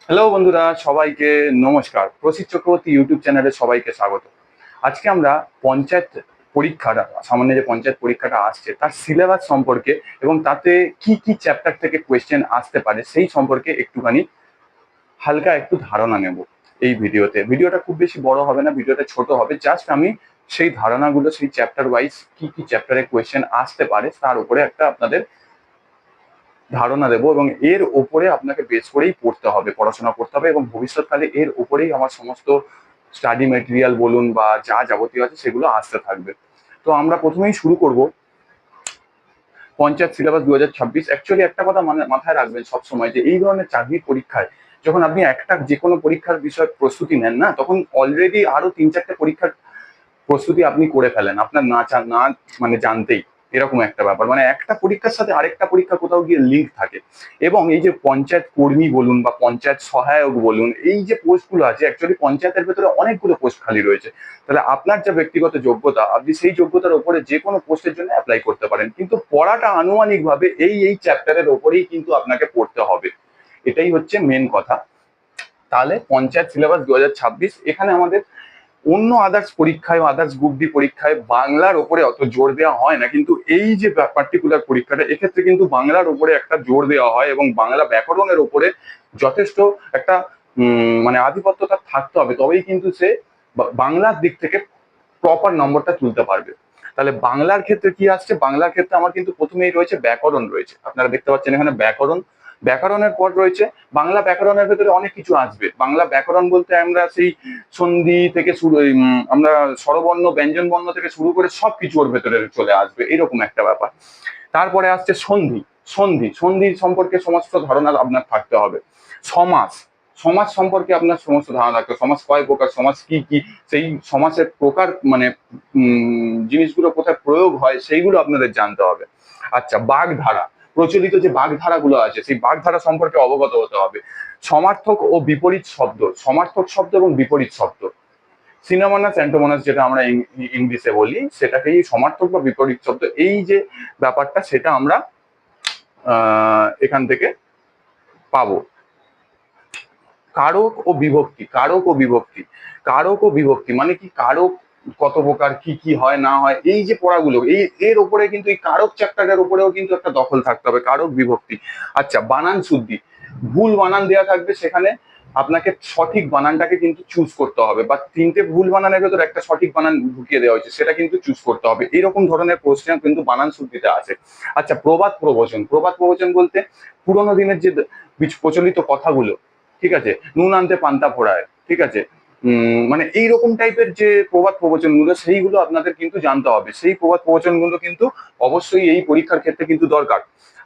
Hello বন্ধুরা, সবাইকে নমস্কার। প্রসিদ্ধ চক্রবর্তী ইউটিউব চ্যানেলে সবাইকে স্বাগত। আজকে আমরা পঞ্চায়েত পরীক্ষাটা, সামান্য যে পঞ্চায়েত পরীক্ষাটা আসছে তার সিলেবাস সম্পর্কে এবং তাতে কি কি চ্যাপ্টার থেকে কোয়েশ্চেন আসতে পারে সেই সম্পর্কে একটুখানি হালকা একটু ধারণা নেব এই ভিডিওতে। ভিডিওটা খুব বেশি বড় হবে না, ভিডিওটা ছোট হবে। জাস্ট আমি সেই ধারণাগুলো, সেই চ্যাপ্টার ওয়াইজ কি কি চ্যাপ্টারে কোয়েশ্চেন আসতে পারে তার উপরে একটা আপনাদের ধারণা দেবো এবং এর ওপরে আপনাকে বেস করেই পড়তে হবে, পড়াশোনা করতে হবে এবং ভবিষ্যৎকালে এর ওপরেই আমার সমস্ত স্টাডি মেটেরিয়াল বলুন বা যা যাবতীয় আছে সেগুলো আসতে থাকবে। তো আমরা প্রথমেই শুরু করব পঞ্চায়েত সিলেবাস 2026। অ্যাকচুয়ালি একটা কথা মাথায় রাখবেন সবসময়, যে এই ধরনের চাকরির পরীক্ষায় যখন আপনি একটা যে কোনো পরীক্ষার বিষয়ে প্রস্তুতি নেন না, তখন অলরেডি আরো 3-4টে পরীক্ষার প্রস্তুতি আপনি করে ফেলেন আপনার না মানে জানতেই। এরকম একটা ব্যাপার, মানে একটা পরীক্ষার সাথে আরেকটা পরীক্ষা কোথাও গিয়ে লিঙ্ক থাকে। এবং এই যে পঞ্চায়েত কর্মী বলুন বা পঞ্চায়েত সহায়ক বলুন, এই যে পোস্টগুলো আছে, অ্যাকচুয়ালি পঞ্চায়েতের ভেতরে অনেকগুলো পোস্ট খালি রয়েছে। তাহলে আপনার যা ব্যক্তিগত যোগ্যতা, আপনি সেই যোগ্যতার উপরে যে কোনো পোস্টের জন্য অ্যাপ্লাই করতে পারেন, কিন্তু পড়াটা আনুমানিকভাবে এই চ্যাপ্টারের ওপরেই কিন্তু আপনাকে পড়তে হবে। এটাই হচ্ছে মেন কথা। তাহলে পঞ্চায়েত সিলেবাস 2026, এখানে আমাদের অন্য আদার্স পরীক্ষায়, আদার্স গ্রুপ ডি পরীক্ষায় বাংলার ওপরে অত জোর দেওয়া হয় না, কিন্তু এই যে পার্টিকুলার পরীক্ষাটা, এক্ষেত্রে কিন্তু বাংলার ওপরে একটা জোর দেওয়া হয় এবং বাংলা ব্যাকরণের ওপরে যথেষ্ট একটা মানে আধিপত্যতা থাকতে হবে, তবেই কিন্তু সে বাংলার দিক থেকে প্রপার নম্বরটা তুলতে পারবে। তাহলে বাংলার ক্ষেত্রে কি আসছে? বাংলার ক্ষেত্রে আমার কিন্তু প্রথমেই রয়েছে ব্যাকরণ রয়েছে, আপনারা দেখতে পাচ্ছেন এখানে ব্যাকরণ। ব্যাকরণের পর রয়েছে বাংলা ব্যাকরণের ভেতরে অনেক কিছু আসবে। বাংলা ব্যাকরণ বলতে আমরা সেই সন্ধি থেকে শুরু, আমরা স্বরবর্ণ ব্যঞ্জন বর্ণ থেকে শুরু করে সবকিছু ওর ভেতরে চলে আসবে, এরকম একটা ব্যাপার। তারপরে আসছে সন্ধি। সন্ধি সম্পর্কে সমস্ত ধারণা আপনার থাকতে হবে। সমাস, সমাজ সম্পর্কে আপনার সমস্ত ধারণা থাকতে হবে। সমাজ কয় প্রকার, সমাজ কি কি, সেই সমাজের প্রকার মানে জিনিসগুলো কোথায় প্রয়োগ হয় সেইগুলো আপনাদের জানতে হবে। আচ্ছা, বাগধারা, প্রচলিত যে বাগধারাগুলো আছে সেই বাগধারা সম্পর্কে অবগত হতে হবে। সমার্থক ও বিপরীত শব্দ, সমার্থক শব্দ এবং বিপরীত শব্দ, সিনোমনাস অ্যান্টোমনাস যেটা আমরা ইংলিশে বলি, সেটাকেই সমার্থক বা বিপরীত শব্দ, এই যে ব্যাপারটা সেটা আমরা এখান থেকে পাবো। কারক ও বিভক্তি, কারক ও বিভক্তি, কারক ও বিভক্তি মানে কি, কারক কত প্রকার, কি কি হয় না হয়, এই যে পড়াগুলো, এর উপরে কিন্তু এই কারক চ্যাপ্টারের উপরেও কিন্তু একটা দখল থাকতে হবে, কারক বিভক্তি। আচ্ছা, বানান শুদ্ধি, ভুল বানান দেওয়া থাকবে সেখানে, আপনাকে সঠিক বানানটাকে কিন্তু চুজ করতে হবে, বা 3টে ভুল বানানের ভেতর একটা সঠিক বানান ঢুকিয়ে দেওয়া হয়েছে সেটা কিন্তু চুজ করতে হবে, এরকম ধরনের প্রশ্ন কিন্তু বানান শুদ্ধিতে আছে। আচ্ছা, প্রবাদ প্রবচন, প্রবাদ প্রবচন বলতে পুরোনো দিনের যে প্রচলিত কথাগুলো, ঠিক আছে, নুন আনতে পান্তা ফোড়ায়, ঠিক আছে, মানে এইরকম টাইপের যে প্রবাদ প্রবচনগুলো সেইগুলো আপনাদের কিন্তু জানতে হবে, সেই প্রবাদ প্রবচনগুলো কিন্তু অবশ্যই এই পরীক্ষার ক্ষেত্রে কিন্তু দরকার।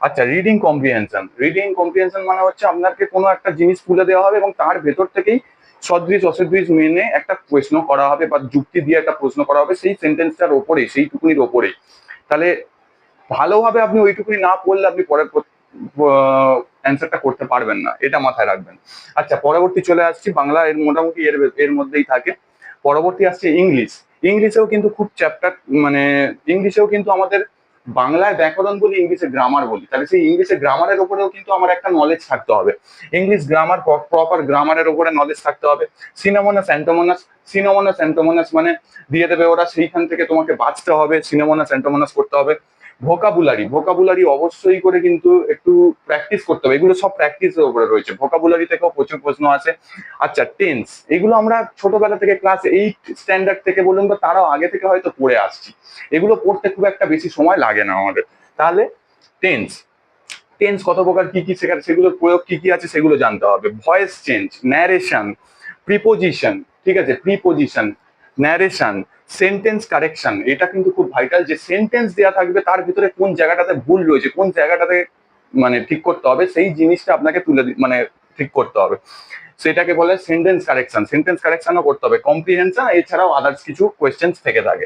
আচ্ছা, রিডিং কম্প্রিহেনশন, রিডিং কম্প্রিহেনশন মানে হচ্ছে আপনাকে কোনো একটা জিনিস তুলে দেওয়া হবে এবং তার ভেতর থেকেই সদৃশ অসদৃশ মেনে একটা প্রশ্ন করা হবে বা যুক্তি দিয়ে একটা প্রশ্ন করা হবে সেই সেন্টেন্সটার ওপরে, সেইটুকুনির ওপরে। তাহলে ভালোভাবে আপনি ওইটুকুনি না পড়লে আপনি পরের অ্যান্সারটা করতে পারবেন না, এটা মাথায় রাখবেন। আচ্ছা, পরবর্তী চলে আসছি, বাংলা এর মোটামুটি এর মধ্যেই থাকে। পরবর্তী আসছে ইংলিশ। ইংলিশেও কিন্তু খুব চ্যাপ্টার, মানে ইংলিশেও কিন্তু আমাদের বাংলায় ব্যাকরণ বলি, ইংলিশে গ্রামার বলি, তাহলে সেই ইংলিশে গ্রামারের উপরেও কিন্তু আমার একটা নলেজ থাকতে হবে। ইংলিশ গ্রামার, প্রপার গ্রামারের উপরে নলেজ থাকতে হবে। সিনোমনাস অ্যান্টোমনাস, সিনোমনাস অ্যান্টোমনাস মানে দিয়ে দেবে ওরা, সেইখান থেকে তোমাকে বাঁচতে হবে, সিনোমনাস অ্যান্টোমনাস করতে হবে। ভোকাবুলারি, ভোকাবুলারি অবশ্যই করে কিন্তু একটু প্র্যাকটিস করতে হবে, এগুলো সব প্র্যাকটিসের উপরে রয়েছে, ভোকাবুলারি থেকেও প্রচুর প্রশ্ন আছে। আচ্ছা, টেন্স, এগুলো আমরা ছোটবেলা থেকে ক্লাস 8 স্ট্যান্ডার্ড থেকে বলুন বা তারাও আগে থেকে হয়তো পড়ে আসছি, এগুলো পড়তে খুব একটা বেশি সময় লাগে না আমাদের। তাহলে টেন্স, টেন্স কত প্রকার, কি কি সেখানে, সেগুলোর প্রয়োগ কি কি আছে সেগুলো জানতে হবে। ভয়েস চেঞ্জ, ন্যারেশন, প্রিপোজিশন, ঠিক আছে, প্রিপোজিশন, ন্যারেশন, সেন্টেন্স কারেকশন, এটা কিন্তু খুব ভাইটাল, যে সেন্টেন্স দেওয়া থাকবে তার ভিতরে কোন জায়গাটাতে ভুল রয়েছে, কোন জায়গাটাতে মানে ঠিক করতে হবে, সেই জিনিসটা আপনাকে মানে ঠিক করতে হবে, সেটাকে বলে সেন্টেন্স কারেকশন। সেন্টেন্স কারেকশনও করতে হবে, কম্প্রিহেনশন, এছাড়াও আদার্স কিছু কোয়েশ্চেন থেকে থাকে।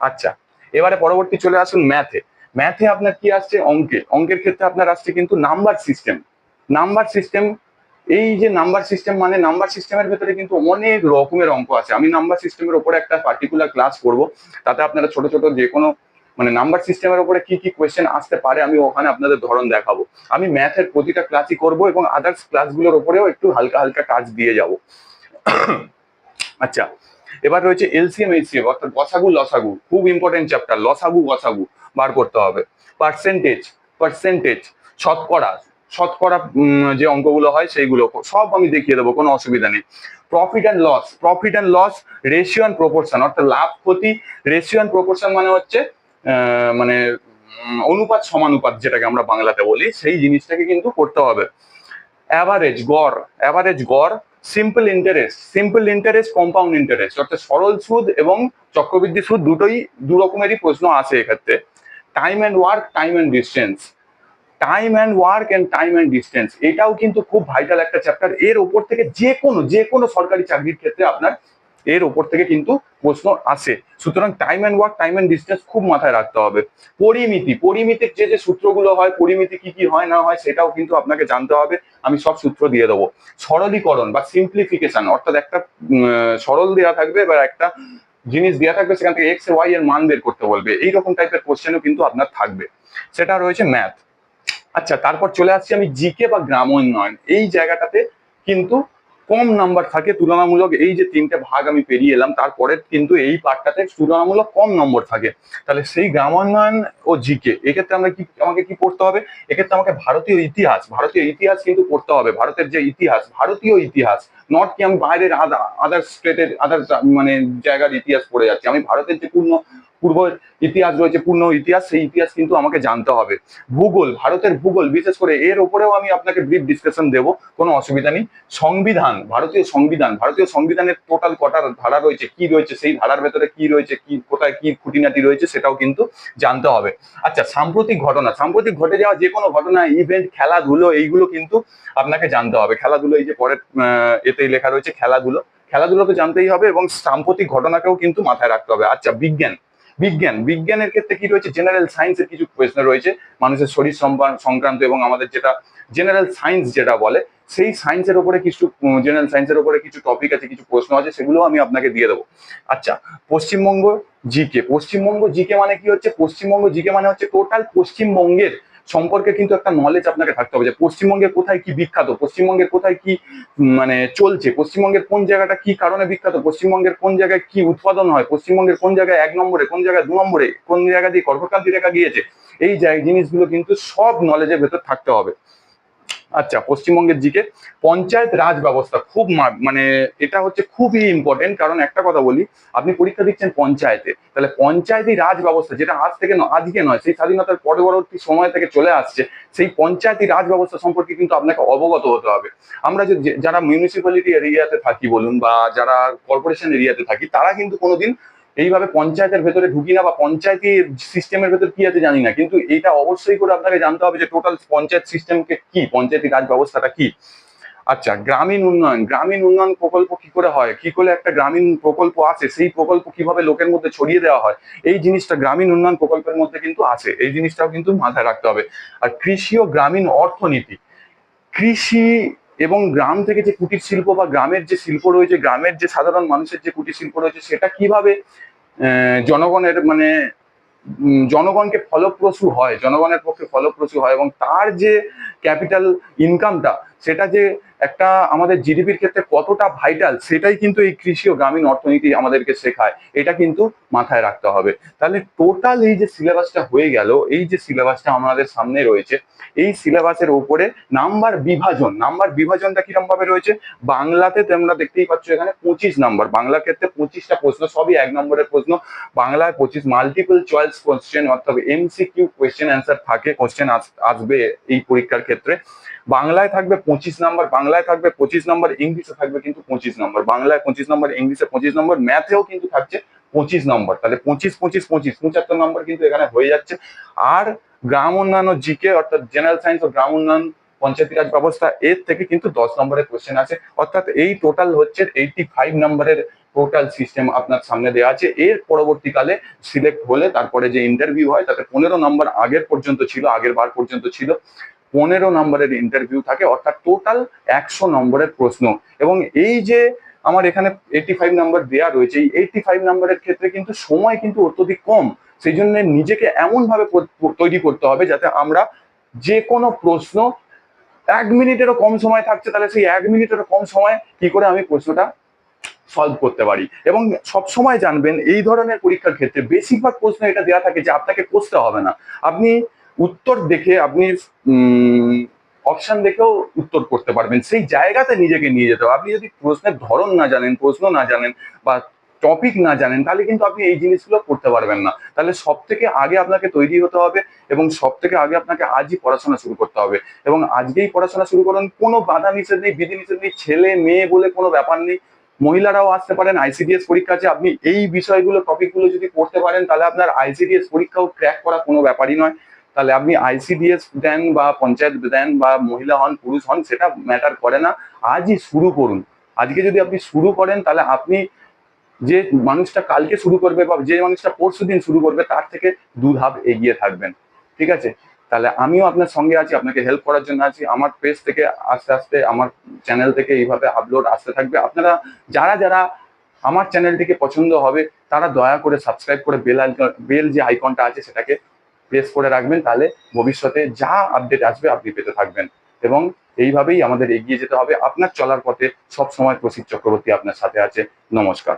আচ্ছা, এবারে পরবর্তী চলে আসুন ম্যাথে। ম্যাথে আপনার কি আসছে? অঙ্কে, অঙ্কের ক্ষেত্রে আপনার আসছে কিন্তু নাম্বার সিস্টেম। নাম্বার সিস্টেম, এই যে নাম্বার সিস্টেম মানে নাম্বার সিস্টেমের ভেতরে কিন্তু অনেক রকমের অঙ্ক আছে। আমি নাম্বার সিস্টেমের ওপরে একটা পার্টিকুলার ক্লাস করব, তাতে আপনারা ছোট ছোট যে কোনো মানে নাম্বার সিস্টেমের উপরে কি কি কোয়েশ্চেন আসতে পারে আমি ওখানে আপনাদের ধরন দেখাবো। আমি ম্যাথের প্রতিটা ক্লাসই করবো এবং আদার্স ক্লাসগুলোর উপরেও একটু হালকা হালকা কাজ দিয়ে যাব। আচ্ছা, এবার রয়েছে এলসিএম এইচসিএফ অর্থাৎ গসাগু লসাগু, খুব ইম্পর্টেন্ট চ্যাপ্টার। লসাগু গসাগু বার করতে হবে। পার্সেন্টেজ, পার্সেন্টেজ, শতকরা, শতকরা যে অঙ্কগুলো হয় সেইগুলো সব আমি দেখিয়ে দেবো, কোনো অসুবিধা নেই। Profit and loss, profit and loss, ratio and proportion অর্থাৎ লাভ ক্ষতি। রেশিও অ্যান্ড প্রপোর্শন মানে হচ্ছে মানে অনুপাত সমানুপাত, যেটাকে আমরা বাংলাতে বলি, সেই জিনিসটাকে কিন্তু করতে হবে। অ্যাভারেজ, গড়, অ্যাভারেজ গড়। Simple interest, simple interest, compound interest অর্থাৎ সরল সুদ এবং চক্রবৃদ্ধি সুদ, দুটোই দু রকমেরই প্রশ্ন আসে এক্ষেত্রে। Time and work, time and distance, time and work and time and distance, এটাও কিন্তু খুব ভাইটাল একটা চ্যাপ্টার। এর ওপর থেকে যে কোনো সরকারি চাকরির ক্ষেত্রে আপনার এর ওপর থেকে কিন্তু প্রশ্ন আসে। সুতরাং time and work, time and distance খুব মাথায় রাখতে হবে। পরিমিতি, পরিমিতির যে সূত্রগুলো হয়, পরিমিতি কি কি হয় না হয় সেটাও কিন্তু আপনাকে জানতে হবে, আমি সব সূত্র দিয়ে দেবো। সরলীকরণ বা সিম্পলিফিকেশন অর্থাৎ একটা সরল দেওয়া থাকবে বা একটা জিনিস দেওয়া থাকবে, সেখান থেকে এক্স ওয়াই এর মান বের করতে বলবে, এইরকম টাইপের কোশ্চেনও কিন্তু আপনার থাকবে, সেটা রয়েছে ম্যাথ। আচ্ছা, তারপর চলে আসছি আমি জিকে বা গ্রাম উন্নয়ন। এই জায়গাটাতে কিন্তু কম নাম্বার থাকে তুলনামূলক, এই যে তিনটে ভাগ আমি পেরিয়ে এলাম তারপরে কিন্তু এই পার্টটাতে তুলনামূলক কম নম্বর থাকে। তাহলে সেই গ্রাম উন্নয়ন ও জিকে, এক্ষেত্রে আমরা কি, আমাকে কি পড়তে হবে? এক্ষেত্রে আমাকে ভারতীয় ইতিহাস, ভারতীয় ইতিহাস কিন্তু পড়তে হবে। ভারতের যে ইতিহাস, ভারতীয় ইতিহাস, নট কি আমি বাইরের আদার স্টেটের আদার মানে জায়গার ইতিহাস পড়ে যাচ্ছি, আমি ভারতের যে পূর্ব ইতিহাস রয়েছে, পূর্ণ ইতিহাস, সেই ইতিহাস কিন্তু আমাকে জানতে হবে। ভূগোল, ভারতের ভূগোল বিশেষ করে এর উপরেও আমি আপনাকে ব্রিফ ডিসকাশন দেবো, কোনো অসুবিধা নেই। সংবিধান, ভারতীয় সংবিধান, ভারতীয় সংবিধানের টোটাল কটা ধারা রয়েছে, কি রয়েছে, সেই ধারার ভেতরে কি রয়েছে, কি কোথায় কি খুঁটিনাটি রয়েছে সেটাও কিন্তু জানতে হবে। আচ্ছা, সাম্প্রতিক ঘটনা, সাম্প্রতিক ঘটে যাওয়া যে কোনো ঘটনা, ইভেন্ট, খেলাধুলো, এইগুলো কিন্তু আপনাকে জানতে হবে। খেলাধুলো, এই যে পরের এতেই লেখা রয়েছে খেলাধুলো, খেলাধুলো তো জানতেই হবে এবং সাম্প্রতিক ঘটনাকেও কিন্তু মাথায় রাখতে হবে। আচ্ছা, বিজ্ঞান, বিজ্ঞান, বিজ্ঞানের ক্ষেত্রে কি রয়েছে? জেনারেল সায়েন্সের কিছু প্রশ্ন রয়েছে, মানুষের শরীর সংক্রান্ত এবং আমাদের যেটা জেনারেল সায়েন্স যেটা বলে, সেই সায়েন্সের উপরে কিছু, জেনারেল সায়েন্সের উপরে কিছু টপিক আছে, কিছু প্রশ্ন আছে, সেগুলো আমি আপনাকে দিয়ে দেবো। আচ্ছা, পশ্চিমবঙ্গ জিকে, পশ্চিমবঙ্গ জিকে মানে কি হচ্ছে? পশ্চিমবঙ্গ জিকে মানে হচ্ছে টোটাল পশ্চিমবঙ্গের সম্পর্কে কিন্তু একটা নলেজ আপনাকে থাকতে হবে, যে পশ্চিমবঙ্গের কোথায় কি বিখ্যাত, পশ্চিমবঙ্গের কোথায় কি মানে চলছে, পশ্চিমবঙ্গের কোন জায়গাটা কি কারণে বিখ্যাত, পশ্চিমবঙ্গের কোন জায়গায় কি উৎপাদন হয়, পশ্চিমবঙ্গের কোন জায়গায় 1 নম্বরে, কোন জায়গায় 2 নম্বরে, কোন জায়গা দিয়ে কর্কটক্রান্তি রেখা গিয়েছে, এই জিনিসগুলো কিন্তু সব নলেজের ভেতর থাকতে হবে। আচ্ছা, পশ্চিমবঙ্গের জিকে। পঞ্চায়েত রাজ ব্যবস্থা খুব মানে এটা হচ্ছে খুবই ইম্পর্টেন্ট, কারণ একটা কথা বলি, আপনি পরীক্ষা দিচ্ছেন পঞ্চায়েতে, তাহলে পঞ্চায়েতি রাজ ব্যবস্থা, যেটা আজ থেকে আজকে নয়, সেই স্বাধীনতার পরবর্তী সময় থেকে চলে আসছে, সেই পঞ্চায়েতি রাজ ব্যবস্থা সম্পর্কে কিন্তু আপনাকে অবগত হতে হবে। আমরা যারা মিউনিসিপ্যালিটি এরিয়াতে থাকি বলুন বা যারা কর্পোরেশন এরিয়াতে থাকি, তারা কিন্তু কোনোদিন এইভাবে পঞ্চায়েতের ভেতরে ঢুকি না, বা পঞ্চায়েতি সিস্টেমের ভেতর কি আছে জানি না, কিন্তু এইটা অবশ্যই করে আপনাকে জানতে হবে যে টোটাল পঞ্চায়েত সিস্টেমকে কি, পঞ্চায়েতি রাজ ব্যবস্থাটা কি। আচ্ছা, গ্রামীণ উন্নয়ন, গ্রামীণ উন্নয়ন প্রকল্প কি করে হয়, কি করে একটা গ্রামীণ প্রকল্প আছে, সেই প্রকল্প কিভাবে লোকের মধ্যে ছড়িয়ে দেওয়া হয়, এই জিনিসটা গ্রামীণ উন্নয়ন প্রকল্পের মধ্যে কিন্তু আছে, এই জিনিসটাও কিন্তু মাথায় রাখতে হবে। আর কৃষি ও গ্রামীণ অর্থনীতি, কৃষি এবং গ্রাম থেকে যে কুটির শিল্প বা গ্রামের যে শিল্প রয়েছে, গ্রামের যে সাধারণ মানুষের যে কুটির শিল্প রয়েছে, সেটা কিভাবে জনগণের মানে জনগণকে ফলপ্রসূ হয়, জনগণের পক্ষে ফলপ্রসূ হয়, এবং তার যে ক্যাপিটাল ইনকামটা, সেটা যে একটা আমাদের জিডিপির ক্ষেত্রে কতটা ভাইটাল, সেটাই কিন্তু এই কৃষি ও গ্রামীণ অর্থনীতি আমাদেরকে শেখায়, এটা কিন্তু মাথায় রাখতে হবে। তাহলে টোটাল এই যে সিলেবাসটা হয়ে গেল, এই যে সিলেবাসটা আমাদের সামনে রয়েছে, এই সিলেবাসের উপরে নাম্বার বিভাজন, নাম্বার বিভাজনটা কিরকম ভাবে রয়েছে? বাংলাতে তোমরা দেখতেই পাচ্ছ এখানে 25 নাম্বার, বাংলার ক্ষেত্রে 25টা প্রশ্ন, সবই 1 নম্বরের প্রশ্ন। বাংলায় 25 মাল্টিপল চয়েস কোশ্চেন অর্থাৎ এমসিকিউ কোয়েশ্চেন অ্যান্সার থাকে, কোশ্চেন আসবে এই পরীক্ষার ক্ষেত্রে। বাংলায় থাকবে 25 নাম্বার, বাংলায় থাকবে 25 নাম্বার, ইংলিশে থাকবে কিন্তু 25 নাম্বার, বাংলায় 25 নাম্বার, ইংলিশে 25 নম্বর, ম্যাথেও কিন্তু থাকছে 25 নম্বর। তাহলে 25 25 25 75 নম্বর কিন্তু এখানে হয়ে যাচ্ছে। আর গ্রাম উন্নয়ন ও জিকে অর্থাৎ জেনারেল সায়েন্স ও গ্রাম উন্নয়ন, পঞ্চায়েতি রাজ ব্যবস্থা, এর থেকে কিন্তু 10 নম্বরের কোশ্চেন আছে, অর্থাৎ এই টোটাল হচ্ছে 85 নম্বরের টোটাল সিস্টেম আপনার সামনে দেওয়া আছে। এর পরবর্তীকালে সিলেক্ট হলে তারপরে যে ইন্টারভিউ হয়, তাতে 15 নম্বর আগের পর্যন্ত ছিল, আগের বার পর্যন্ত ছিল 15 নম্বরের ইন্টারভিউ থাকে, অর্থাৎ টোটাল 100 নম্বরের প্রশ্ন। এবং এই যে আমার এখানে 85 নাম্বার দেওয়া রয়েছে, এই 85 নাম্বারের ক্ষেত্রে কিন্তু সময় কিন্তু অত্যধিক কম, সেই জন্য নিজেকে এমনভাবে তৈরি করতে হবে যাতে আমরা যে কোনো প্রশ্ন 1 মিনিটেরও কম সময় থাকছে, তাহলে সেই 1 মিনিটেরও কম সময় কি করে আমি প্রশ্নটা সলভ করতে পারি। এবং সবসময় জানবেন এই ধরনের পরীক্ষার ক্ষেত্রে বেশিরভাগ প্রশ্ন এটা দেওয়া থাকে যে আপনাকে কষতে হবে না, আপনি উত্তর দেখে আপনি অপশন দেখেও উত্তর করতে পারবেন। সেই জায়গাতে নিজেকে নিয়ে যেতে হবে। আপনি যদি প্রশ্নের ধরন না জানেন, প্রশ্ন না জানেন বা টপিক না জানেন, তাহলে কিন্তু আপনি এই জিনিসগুলো করতে পারবেন না। তাহলে সব থেকে আগে আপনাকে তৈরি হতে হবে এবং সব থেকে আগে আপনাকে আজই পড়াশোনা শুরু করতে হবে এবং আজকেই পড়াশোনা শুরু করুন। কোনো বাধা নিষেধ নেই, বিধি নিষেধ নেই, ছেলে মেয়ে বলে কোনো ব্যাপার নেই। মহিলারাও আসতে পারেন, আইসিডিএস পরীক্ষা আছে, আপনি এই বিষয়গুলো টপিকগুলো যদি পড়তে পারেন তাহলে আপনার আইসিডিএস পরীক্ষাও ক্র্যাক করা কোনো ব্যাপারই নয়। তাহলে আপনি আইসিডিএস দেন বা পঞ্চায়েত দেন বা মহিলা হন পুরুষ হন সেটা ম্যাটার করে না, আজই শুরু করুন। আজকে যদি আপনি শুরু করেন তাহলে আপনি যে মানুষটা কালকে শুরু করবে বা যে মানুষটা পরশু দিন শুরু করবে তার থেকে 2 ধাপ এগিয়ে থাকবেন। ঠিক আছে? তাহলে আমিও আপনার সঙ্গে আছি, আপনাকে হেল্প করার জন্য আছি। আমার পেজ থেকে আস্তে আস্তে আমার চ্যানেল থেকে এইভাবে আপলোড আসতে থাকবে। আপনারা যারা যারা আমার চ্যানেলটিকে পছন্দ হবে তারা দয়া করে সাবস্ক্রাইব করে বেল যে আইকনটা আছে সেটাকে প্রেস করে রাখবেন, তাহলে ভবিষ্যতে যা আপডেট আসবে আপনি পেতে থাকবেন। এবং এইভাবেই আমাদের এগিয়ে যেতে হবে। আপনার চলার পথে সব সময় প্রসিদ্ধ চক্রবর্তী আপনার সাথে আছে। নমস্কার।